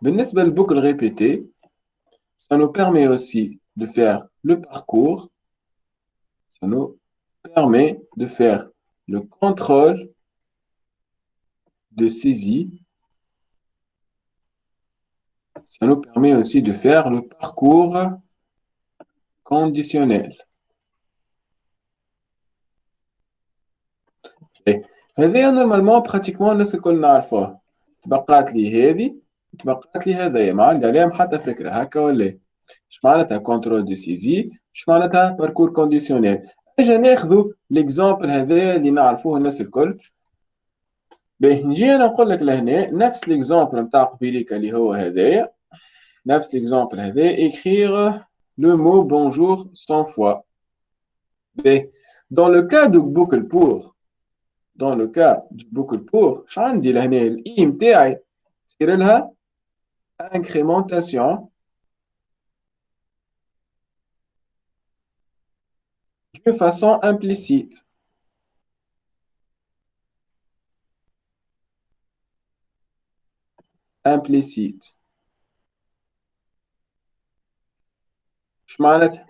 بالنسبة للبoucle répétée, ça nous permet aussi de faire le parcours, ça nous permet de faire le contrôle de saisie, ça nous permet aussi de faire le parcours conditionnel. هذه نورمالمون براتيكمون الناس الكل نعرفوها. تبقات لي هذه تبقات لي هذايا، ما عندي عليهم حتى فكرة هكا ولا. اش معناتها كونترول دو سيزي، اش معناتها باركور كونديسيونيل. اجا ناخذوا ليكزامبل هذايا اللي نعرفوه الناس الكل. باهي نجي انا نقول لك لهنا نفس ليكزامبل نتاع قبيليك اللي هو هذايا، نفس ليكزامبل هذايا écrire le mot bonjour 100 fois. باهي dans le cas du boucle pour dans le cas du boucle pour شو عندي لهنا الاي نتاعي تصير لها incrémentation de façon implicite. Implicite. ايش معناتها؟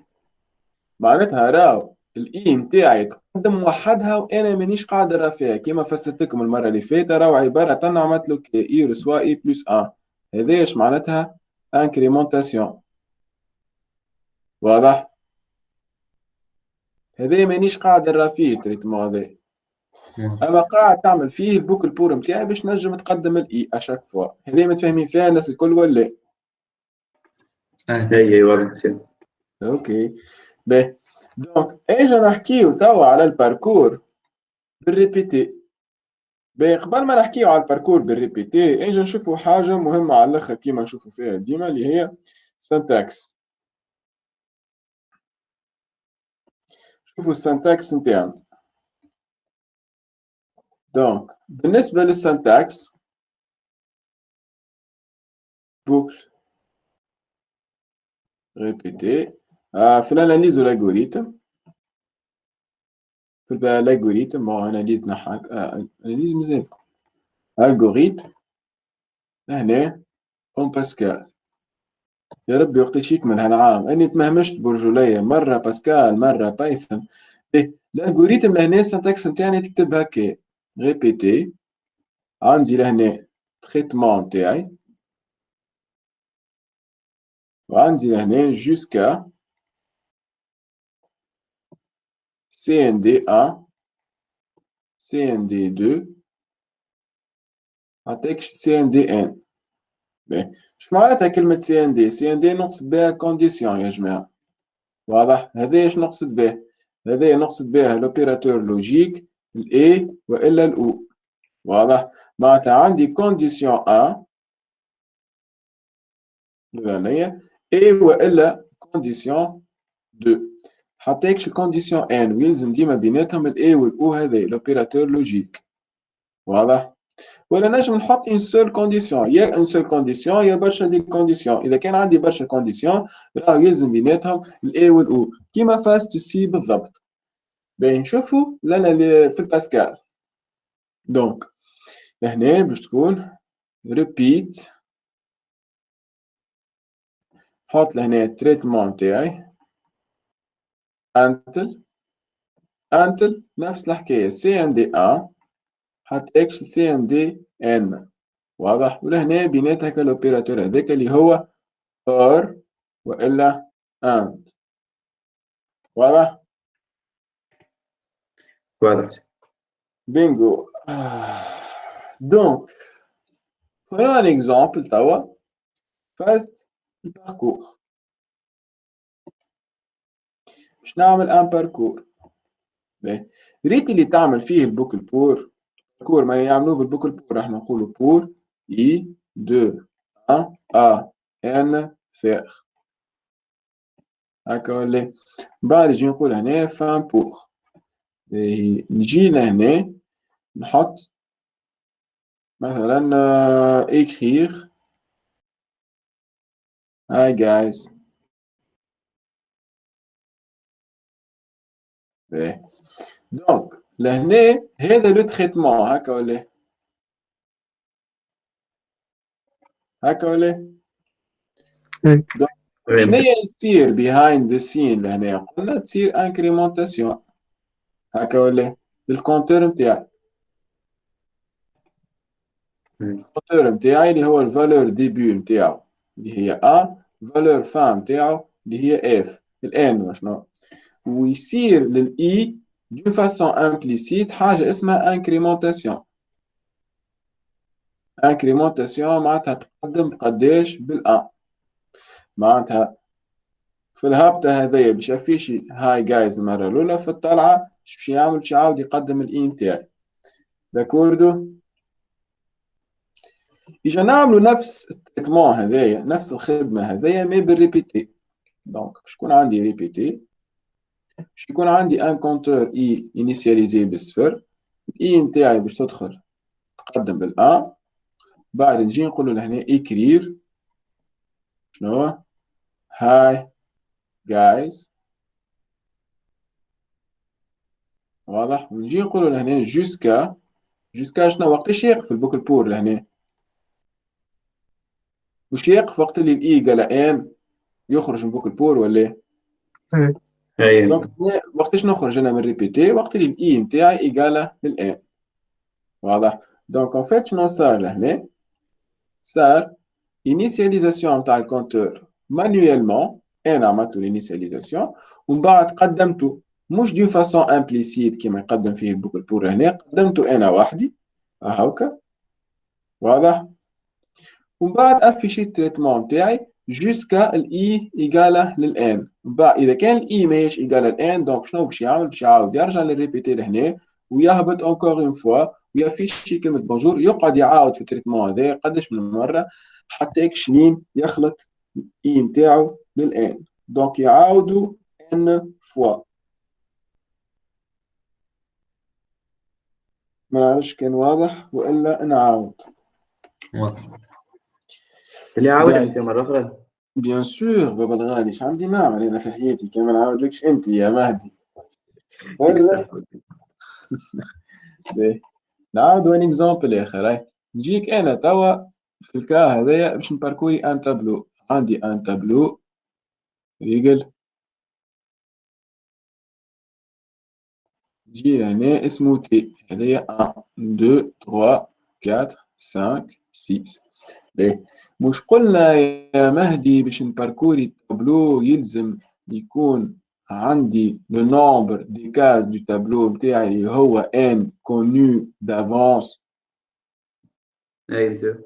معناتها راهو الاي نتاعي تقدم وحدها وانا مانيش قاعد نرى فيها كيما فسرت لكم المره اللي فاتت، راهو عباره عن عملت له اي رسوا اي بلس 1. هذا ايش معناتها؟ انكريمونتاسيون. واضح؟ هذا مانيش قاعد نرى فيه التريتمون هذا، اما قاعد تعمل فيه البوكل بور نتاعي باش نجم تقدم الاي اشاك فوا. هذه متفاهمين فيها الناس الكل ولا؟ هي واضح. اوكي باهي. دونك اجا نحكيو توا على الباركور بالريبيتي. باهي قبل ما نحكيو على الباركور بالريبيتي اجا نشوفوا حاجه مهمه على الاخر كيما نشوفوا فيها ديما اللي هي سنتاكس. شوفوا السنتاكس نتاعنا. دونك بالنسبه للسنتاكس بوكل ريبيتي في الاناليز والالغوريثم. في الالغوريثم هو اناليز نحك اناليز مزال الغوريثم هنا اون باسكال. يا ربي وقت يشيك من هالعام اني تمهمشت برجوليه مره باسكال مره بايثون. الالغوريثم لهنا السنتاكس نتاعي تكتب هكا ريبيتي. عندي لهنا تريتمون تاعي وعندي لهنا جوسكا CND1 CND2 عطيكش CNDN. باهي اش معناتها كلمة CND نقصد بها كونديسيون يا جماعة. واضح؟ هذا ايش نقصد به؟ هذا نقصد به لوبيراتور لوجيك الاي والا الاو. واضح؟ معناتها عندي كونديسيون 1 الأولانية اي والا كونديسيون 2. حطيكش كونديسيون ان ويلزم ديما بيناتهم الاي والاو هذا لوبيراتور لوجيك. واضح؟ ولا نجم نحط اون سول كونديسيون، يا اون سول كونديسيون يا برشا دي كونديسيون. اذا كان عندي برشا كونديسيون راه يلزم بيناتهم الاي والاو كيما فاست سي بالضبط. باهي نشوفوا لنا في الباسكال. دونك هنا باش تكون ريبيت. نحط لهنا التريتمون تاعي انتل نفس الحكايه سي ان دي ان حط اكس سي ان دي ان. واضح؟ ولهنا بيناتها كالوبيراتور هذاك اللي هو اور والا اند. واضح؟ واضح. بينجو. دونك prenons un exemple توا فاست الباركور. باش نعمل ان باركور. ريت اللي تعمل فيه البوكل بور باركور ما يعملوه بالبوكل بور راح نقولوا بور اي 2 1 ا ان فير هكا ولا. بعد نجي نقول هنا فان بور. نجي لهنا نحط مثلا écrire hi guys. دونك لهنا هذا لو تريتمون هكا ولا هكا ولا؟ إيه. شنو يصير behind the scene لهنا؟ قلنا تصير انكريمونتاسيون هكا ولا؟ للكونتور نتاعي. الكونتور نتاعي اللي هو الفالور ديبي نتاعو اللي هي A، فالور فان نتاعو اللي هي F الآن وشنو؟ ويصير للإي دون فاسون امبليسيت حاجة اسمها انكريمونتاسيون. انكريمونتاسيون معناتها تقدم بقداش بالأ، معناتها في الهابطة هذايا باش افيشي هاي جايز المرة الأولى، في الطلعة باش يعمل باش يعاود يقدم الإي نتاعي. داكوردو؟ إجا نعملو نفس التريتمون هذايا، نفس الخدمة هذايا مي بالريبيتي. دونك باش يكون عندي ريبيتي، باش يكون عندي ان كونتور إي إنيسياليزي بالصفر، الإي نتاعي باش تدخل تقدم بالأ، بعد نجي نقولو لهنا إكرير شنو؟ هاي جايز، واضح؟ ونجي نقولو لهنا جوسكا شنو؟ وقتاش يقف البوكل بور لهنا؟ مش يقف وقت اللي الاي قال ان يخرج من بوكل بور ولا؟ إيه. دونك وقتاش نخرج انا من ريبيتي؟ وقت اللي الاي نتاعي ايقاله للان. واضح؟ دونك اون فيت شنو صار لهنا؟ صار انيسياليزاسيون نتاع الكونتور مانيويلمون، انا عملت له الانيسياليزاسيون ومن بعد قدمته مش دون فاسون امبليسيت كيما يقدم فيه البوكل بور هنا، قدمته انا وحدي هاكا. واضح؟ ومن بعد افيشي التريتمون نتاعي جوسكا الاي ايقاله للان. بعد اذا كان الاي ماهيش ايقاله للان، دونك شنو باش يعمل؟ باش يعاود يرجع للريبيتي لهنا ويهبط اونكور اون فوا ويافيشي كلمه بونجور، يقعد يعاود في التريتمون هذا قداش من مره حتى شنين يخلط الاي نتاعو للان. دونك يعاودوا ان فوا. ما نعرفش كان واضح والا نعاود. اللي عاودت مرة أخرى. بيان سور بابا الغالي، اش عندي نعمل انا في حياتي كما نعاودلكش انت يا مهدي؟ نعاود وان اكزومبل اخر. هاي نجيك انا توا في الكا هذايا باش نباركوري ان تابلو. عندي ان تابلو ريجل، نجي هنا اسمه تي، هذايا 1 2 3 4 5 6. ليه مش قلنا يا مهدي باش نباركوري التابلو يلزم يكون عندي لو نومبر دي كاز دو تابلو نتاعي اللي هو ان كونو دافونس؟ أي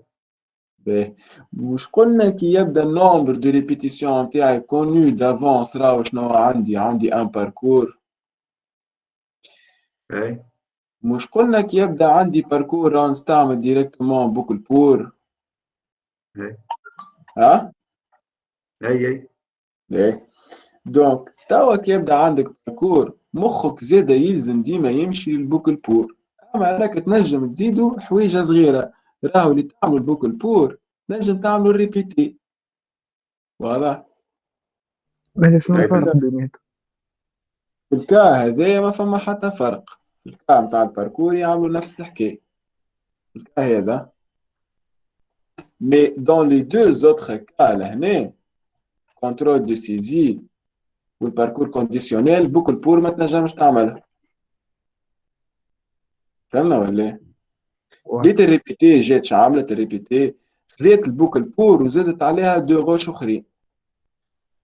باهي، مش قلنا كي يبدا النومبر دو ريبيتيسيون نتاعي كونو دافونس راهو شنو عندي ان باركور؟ أي مش قلنا كي يبدا عندي باركور راهو نستعمل ديريكتومون بوكل بور؟ أي ها؟ أي باهي، دونك توا كي يبدا عندك باركور مخك زاده يلزم ديما يمشي للبوكل بور. اما راك تنجم تزيدو حويجه صغيره، راهو اللي تعمل البوكل بور نجم تعملو ريبيتي. واضح؟ بس شنو الفرق بيناتهم؟ في الكا هذايا ما فما حتى فرق. في الكا نتاع الباركور يعملوا نفس الحكايه في الكا هذا، مي دون لي دو زوتر كا لهنا كونترول دو سيزي والباركور كونديسيونيل بوكل بور ما تنجمش تعملها. فهمنا ولا؟ ليت الريبيتي جات عملت الريبيتي، خذات البوكل بور وزادت عليها دو غوش اخرين،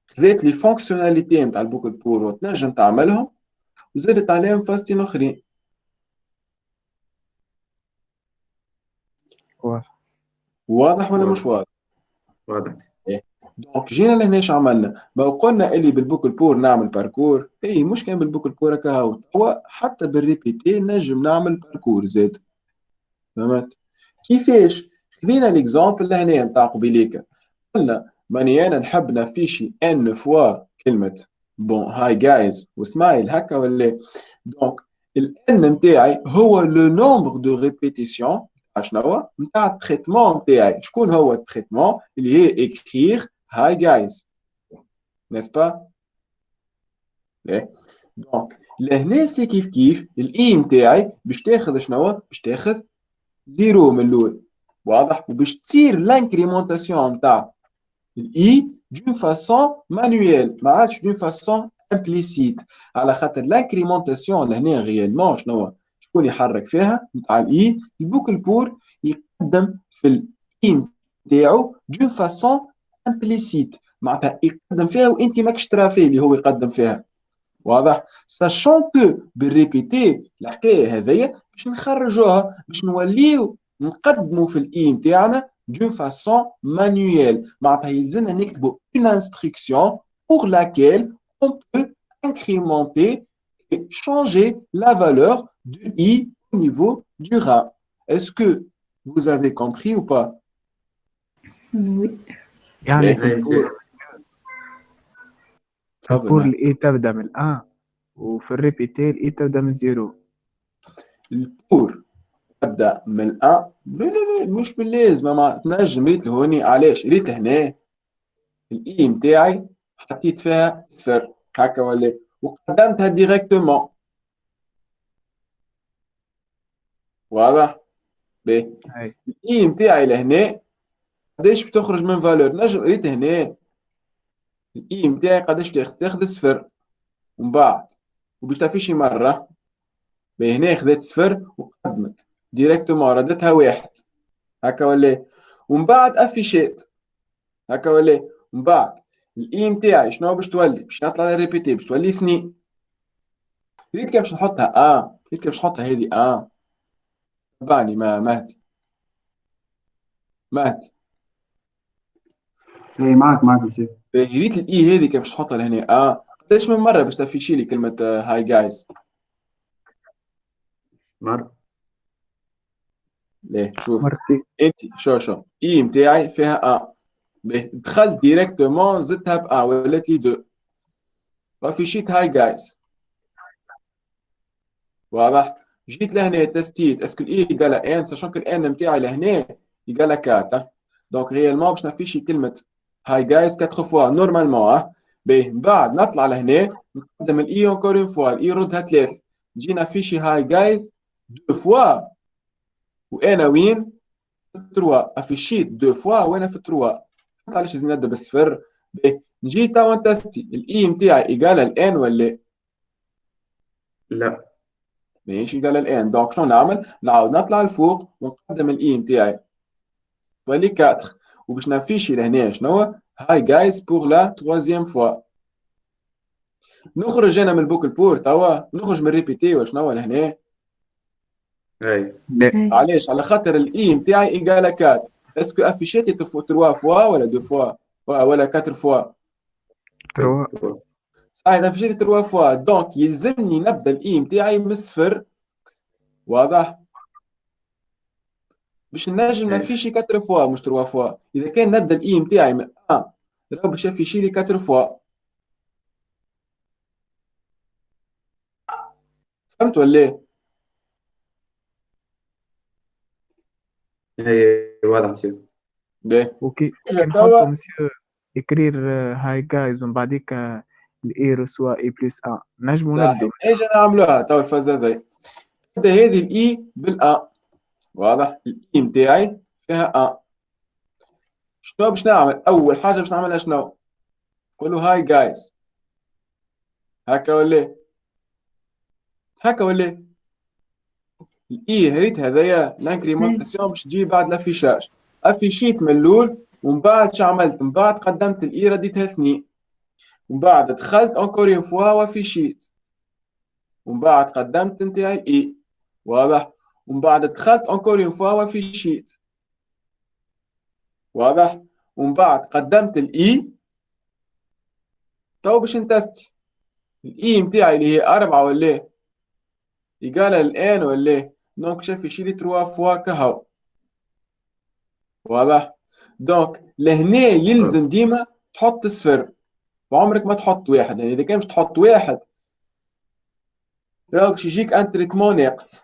خذات لي فونكسيوناليتي نتاع البوكل بور وتنجم تعملهم وزادت عليهم فاستين اخرين. واضح ولا مش واضح؟ واضح. إيه. دونك جينا لهنا ايش عملنا؟ ما قلنا اللي بالبوكل بور نعمل باركور؟ اي مش كان بالبوكل بور هكا هو توا حتى بالريبيتي نجم نعمل باركور زاد. فهمت؟ كيفاش؟ خذينا ليكزومبل لهنا نتاع قبيليكا، قلنا ماني انا نحب نفيشي ان فوا كلمه بون هاي جايز وسمايل هكا ولا؟ دونك الان نتاعي هو لو نومبر دو ريبيتيسيون شنو هو نتاع التريتمون نتاعي. شكون هو التريتمون؟ اللي هي اكرير هاي جايز، نيس با؟ دونك لهنا سي كيف الاي نتاعي باش تاخذ شنو؟ باش تاخذ زيرو من الاول. واضح. وباش تصير لانكريمونتاسيون نتاع الاي دون فاسون مانويل، ما عادش دون فاسون امبليسيت، على خاطر لانكريمونتاسيون لهنا غيالمون شنو شكون يحرك فيها نتاع الاي، البوكل بور يقدم في الاي نتاعو دون فاسون امبليسيت، معناتها يقدم فيها وانت ماكش ترى فيه اللي هو يقدم فيها. واضح. ساشون كو بالريبيتي الحكايه هذيا باش نخرجوها باش نوليو نقدموا في الاي نتاعنا دون فاسون مانويل، معناتها يلزمنا نكتبوا اون انستركسيون pour laquelle on peut incrémenter et changer la valeur du i au niveau du rat. Est-ce que vous avez compris ou pas? Oui. هاي يعني مسيو. في البور تفضل. الاي تبدا من 1 وفي الريبيتي الاي تبدا من 0. البور تبدا من 1 مش باللازم، ما تنجم ريت هوني علاش ريت هنا الاي نتاعي حطيت فيها صفر هكا ولا وقدمتها ديريكتومون. واضح. باهي هاي الاي نتاعي لهنا قداش باش تخرج من فالور، نجم ريت هنا الاي نتاعي قداش تاخذ صفر ومن بعد وباش تعفيشي مره. باهي هنا خذت صفر وقدمت ديريكتومون ردتها واحد هكا ولا، ومن بعد افيشيت هكا ولا، ومن بعد الاي نتاعي شنو باش تولي، باش نطلع على ريبيتي باش تولي 2. ريت كيفاش نحطها ريت كيفاش نحطها هذه تبعني مهدي هاي معك مسيو. ريت الاي هذه كيفاش نحطها لهنا قداش من مره باش تفيشي لي كلمه هاي جايز. مرة. ليه شوف مرتين. انت شو اي نتاعي فيها باهي دخلت ديريكتومون زدتها ب ولات لي 2 وفيشيت هاي جايز. واضح. جيت لهنا تستيت اسكو الاي يقال ان ساشون كو الان نتاعي لهنا يقال 4 دونك ريالمون باش نفيشي كلمه هاي جايز 4 فوا نورمالمون باهي من بعد نطلع لهنا نقدم الاي اونكور اون فوا الاي ردها 3 نجي نفيشي هاي جايز 2 فوا وانا وين في 3 افيشيت 2 فوا وانا في 3 علاش لازم نبدا بالصفر. باهي نجي توا نتستي الاي نتاعي يقال الان ولا لا. ماشي قال الان، دونك شنو نعمل؟ نعاود نطلع لفوق ونقدم الاي نتاعي ولي 4 وباش نفيشي لهنا شنو هاي جايز بور لا تروازيام فوا. نخرج انا من البوكل بور توا نخرج من ريبيتي وشنو لهنا هاي لا علاش؟ على خاطر الاي نتاعي ايكال 4 اسكو افيشيتي 3 فوا ولا 2 فوا ولا 4 فوا 3. صحيح افيشيتي 3 فوا دونك يلزمني نبدا الاي نتاعي من الصفر. واضح. باش نجم نفيشي 4 فوا مش 3 فوا، اذا كان نبدا الاي نتاعي من راهو باش يفيشي لي 4 فوا. فهمت ولا ايه؟ هاي واضح مسيو. باهي وكي إلا نحطو توا مسيو إكرير هاي جايز ومن بعديك الإي رسوا إي بلس 1 نجمو صحيح نبدو. ايش نعملوها توا الفازة ذي تبدا هذه الاي بالان. واضح. الاي نتاعي فيها شنو باش نعمل؟ اول حاجه باش نعملها شنو؟ نقولوا هاي جايز هكا ولا هكا ولا الاي هريت هذايا لانكريمونتاسيون باش تجي بعد لافيشاج. افيشيت من الاول ومن بعد شو عملت؟ من بعد قدمت الاي رديتها 2 ومن بعد دخلت اونكور اون فوا وافيشيت ومن بعد قدمت نتاعي الاي. واضح. ومن بعد دخلت اونكور اون فوا وافيشيت. واضح. ومن بعد قدمت الاي تو باش نتستي الاي نتاعي اللي هي 4 ولا يقال الان ولا دونك شاف يشيلي 3 فوا كهو. واضح. دونك لهنا يلزم ديما تحط صفر وعمرك ما تحط واحد، يعني اذا كان مش تحط واحد راك باش يجيك ان تريتمون ناقص.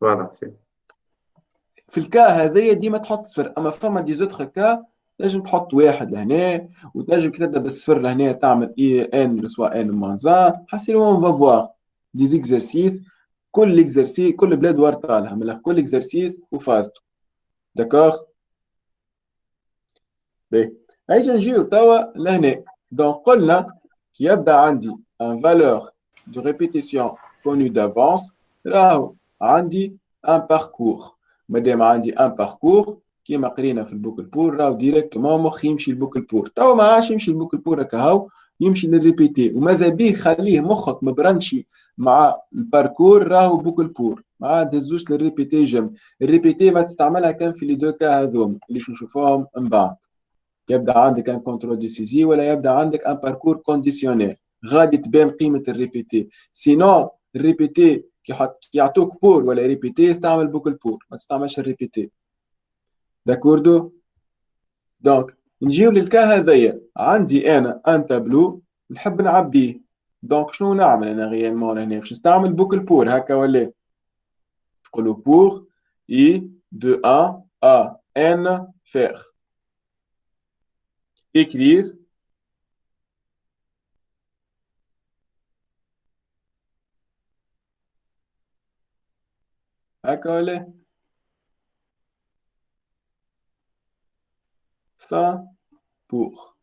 واضح مسيو. في الكا هذايا ديما تحط صفر، اما فما دي زوتر كا تنجم تحط واحد لهنا وتنجم كي تبدا بالصفر لهنا تعمل اي ان سوا ان موان 1 حسيلو اون فافوار دي زيكزارسيس كل اكزرسيس كل بلاد ورطالها من كل اكزرسيس وفازته. داكوغ. باهي هيجي نجيو توا لهنا. دونك قلنا كي يبدا عندي ان فالور دو ريبيتيسيون كونو دافونس راهو عندي ان باركور. مادام عندي ان باركور كيما قرينا في البوكل بور راهو ديريكتومون مخي يمشي البوكل بور. توا ما عادش يمشي البوكل بور هكا هاو يمشي للريبيتي. وماذا بيه خليه مخك مبرنشي مع الباركور راهو بوكل بور ما تهزوش للريبيتي جنب. الريبيتي ما تستعملها كان في لي دو كا هذوم اللي نشوفوهم من بعد. يبدا عندك ان كونترول دو سيزي ولا يبدا عندك ان باركور كونديسيونيل غادي تبان قيمه الريبيتي. سينو الريبيتي كي يعطوك بور ولا ريبيتي استعمل بوكل بور ما تستعملش الريبيتي. داكوردو. دونك نجيو للكا هذايا عندي انا ان تابلو نحب نعبيه. دونك شنو نعمل انا غيالمون هنا باش نستعمل بوكل بور هكا ولا نقولو بور اي دو 1 ا ان فير écrire هكا ولا fin pour.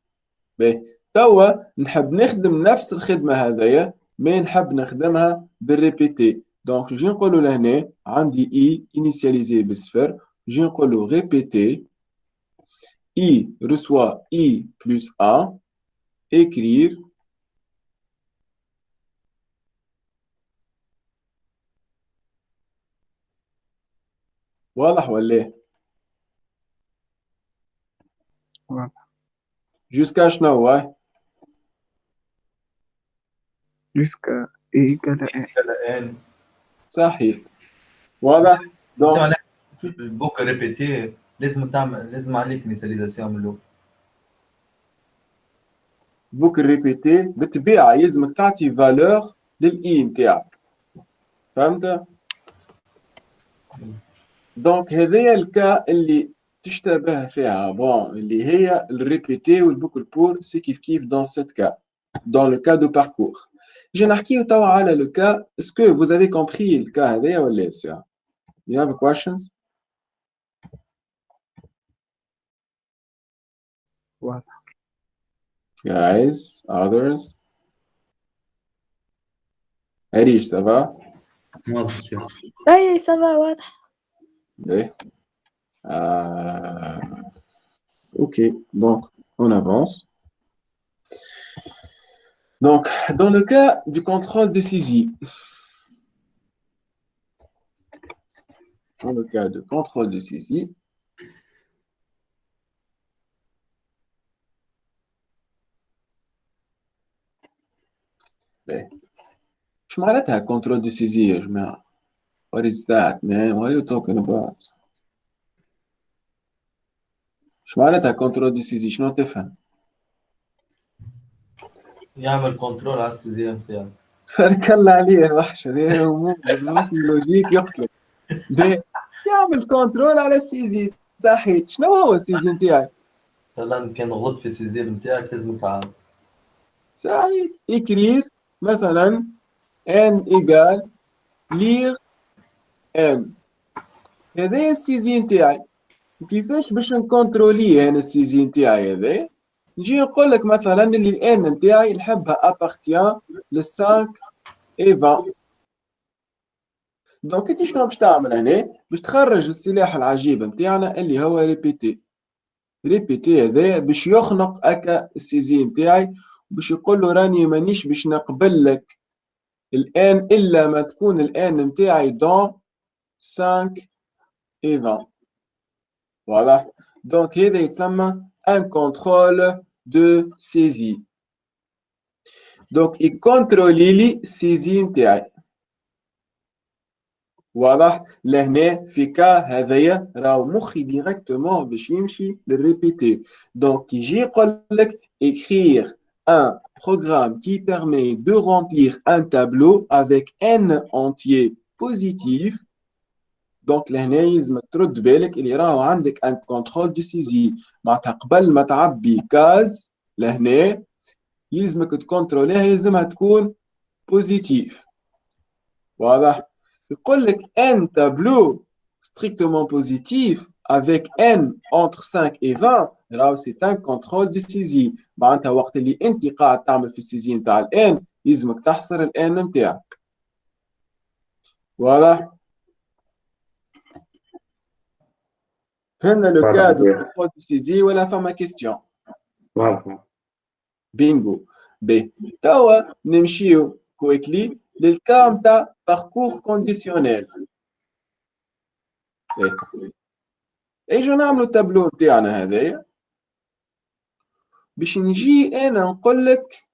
باهي توا نحب نخدم نفس الخدمة هذايا مي نحب نخدمها بالريبيتي. دونك نجي نقولو لهنا عندي اي انيسياليزي بصفر نجي نقولو ريبيتي i reçoit i plus 1 écrire واضح ولا واضح. جوسكا شنو هو جوسكا اي إيكالا ان. صحيح واضح. دونك البوك ريبيتي لازم عليك انيسياليزاسيون من الاول. بوك ريبيتي بالطبيعة يلزمك تعطي فالور للاي نتاعك فهمت. دونك هذايا الكا اللي تشتبه فيها بون اللي هي الريبيتي والبوكل بور سي كيف كيف دون سيت كا دون لو كا دو باركور. جي نحكيو توا على لو كا اسكو فوز افي كومبري الكا هذايا ولا لا. You have questions? واضح. Guys, others? Arish, ça va? واضح شوية. اي سافا واضح. Oui. Ok, donc on avance. Donc, dans le cas du contrôle de saisie, dans le cas de contrôle de saisie, شو معناتها contrôle de saisie يا جماعة؟ What is that, man? What are you talking about? شو معناتها contrôle de saisie؟ شنو تفهم؟ يعمل كنترول على السيزيام بتاعك. تبارك الله عليه الوحش هذا بالرسم اللوجيك يقتلك. يعمل كنترول على السيزي صحيح. شنو هو السيزي نتاعي؟ مثلا كان غلط في السيزيام نتاعك لازم تعاود. صحيح. écrire مثلا n égale lire n. هذا السيزي نتاعي. كيفاش باش نكونتروليه انا السيزي نتاعي هذا؟ نجي نقول لك مثلا اللي الان نتاعي نحبها ابارتيان لل 5 et 20. دونك انت شنو باش تعمل هنا؟ باش تخرج السلاح العجيب نتاعنا اللي هو ريبيتي. ريبيتي هذا باش يخنق اكا السيزي نتاعي باش يقول له راني مانيش باش نقبل لك الان الا ما تكون الان نتاعي دون 5 et 20. واضح؟ دونك هذا يتسمى ان كونترول دو سيزي. دونك يكونترولي لي السيزي نتاعي. واضح؟ لهنا في كا هذايا راهو مخي ديريكتومون باش يمشي للريبيتي. دونك يجي يقول لك écrire un programme qui permet de remplir un tableau avec n entier positif. دونك لهنا يلزمك ترد بالك اللي راهو عندك ان كونترول دو سيزي معناتها قبل ما تعبي كاز لهنا يلزمك تكونتروليها يلزمها تكون بوزيتيف. واضح؟ يقول لك n tableaux strictement positifs avec n entre 5 et 20 راهو c'est un contrôle de saisie. معناتها وقت اللي انت قاعد تعمل في السيزي نتاع الان يلزمك تحصر الان نتاعك. واضح؟ فهمنا لو كا دو كونترول دو سيزي ولا فما كيستيون؟ واضح. بينجو. بي توا نمشيو كويكلي للكا نتاع باركور كونديسيونيل. اجو نعملو التابلو نتاعنا هذايا باش نجي انا نقول لك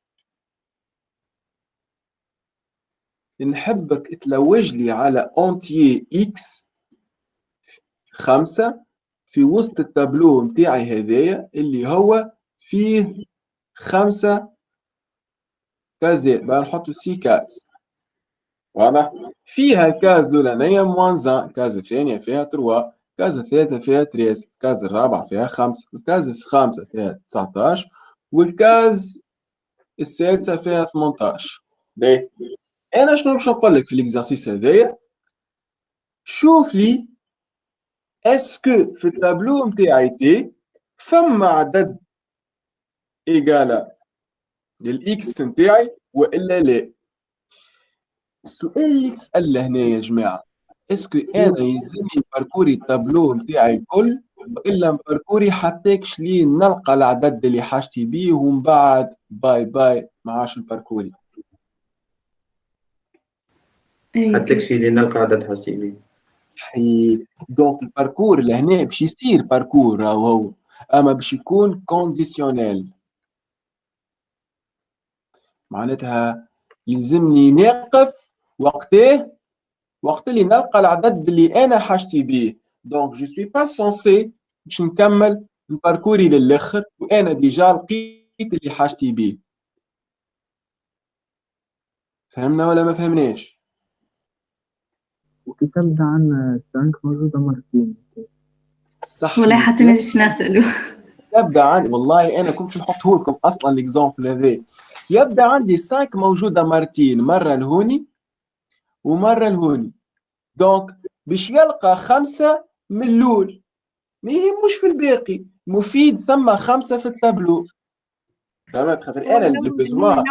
نحبك تلوج لي على اونتيي اكس 5 في وسط التابلو نتاعي هذايا اللي هو فيه 5 كازات. بقى نحطو 6 كاز. واضح؟ فيها الكاز الأولانية موان 1، الكاز الثانية فيها 3، الكاز الثالثة فيها 13، الكاز الرابعة فيها 5، الكاز الخامسة فيها 19، والكاز السادسة فيها 18. باهي، أنا شنو باش نقول لك في الإكزارسيس هذايا؟ شوف لي اسكو في التابلو نتاعي تي فما عدد إيجالا للإكس نتاعي وإلا لا؟ السؤال اللي تسأله هنا يا جماعة، اسكو انا يلزمني باركوري التابلو نتاعي الكل والا باركوري حتىكش لي نلقى العدد اللي حاجتي بيه ومن بعد باي باي ما عادش الباركوري؟ حتى شي اللي نلقى عدد حاجتي بيه. حي دونك الباركور لهنا باش يصير باركور راهو هو، اما باش يكون كونديسيونيل. معناتها يلزمني نقف وقت اللي نلقى العدد اللي انا حاجتي بيه. دونك جو سوي با سونسي باش نكمل الباركوري للاخر وانا ديجا لقيت اللي حاجتي بيه. فهمنا ولا ما فهمناش؟ وكتاب ده عن 5 موجودة مرتين. صح. ولا حتى نجيش نسأله. يبدا عندي والله انا كنت نحطه لكم اصلا ليكزامبل هذا. يبدا عندي 5 موجوده مرتين، مره لهوني ومره لهوني. دونك باش يلقى 5 من الاول ما يهموش في الباقي، مفيد ثم 5 في التابلو. فهمت؟ خاطر انا اللي بزوان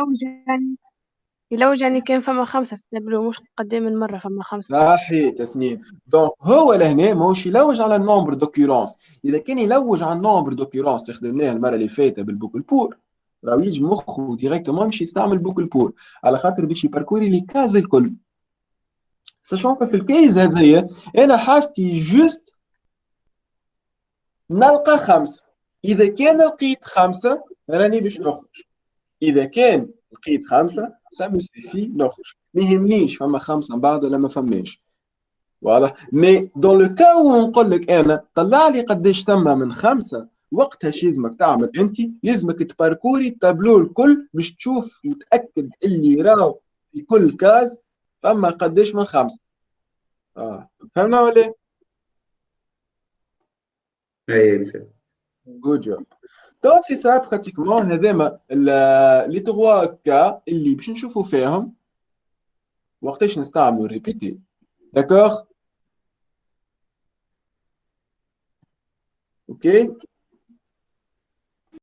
يلوج يعني كان فما 5 في التابلو مش قدام من مرة فما 5. صحيح تسنيم. دونك هو لهنا ماهوش يلوج على النومبر دوكيورونس. اذا كان يلوج على النومبر دوكيورونس استخدمناه المره اللي فاتت بالبوكل بور راهو يجي مخه ديريكتومون مش يستعمل بوكل بور على خاطر باش يباركوري لي كاز الكل. ساشون في الكيز هذايا انا حاجتي جوست نلقى 5. اذا كان لقيت 5 راني باش نخرج. اذا كان لقيت 5 ساموسيفي نخرج، ما يهمنيش فما 5 من بعد ولا ما فماش. واضح؟ مي دون لو كا و نقول لك انا طلع لي قداش ثم من 5، وقتها شو لازمك تعمل انت؟ لازمك تباركوري التابلو الكل باش تشوف وتاكد اللي راهو في كل كاز فما قداش من 5. فهمنا ولا؟ اي جود جوب. دونك سي سا براتيكمون هذاما لي 3 كا اللي باش نشوفوا فيهم وقتاش نستعملوا ريبيتي. داكوغ؟ اوكي.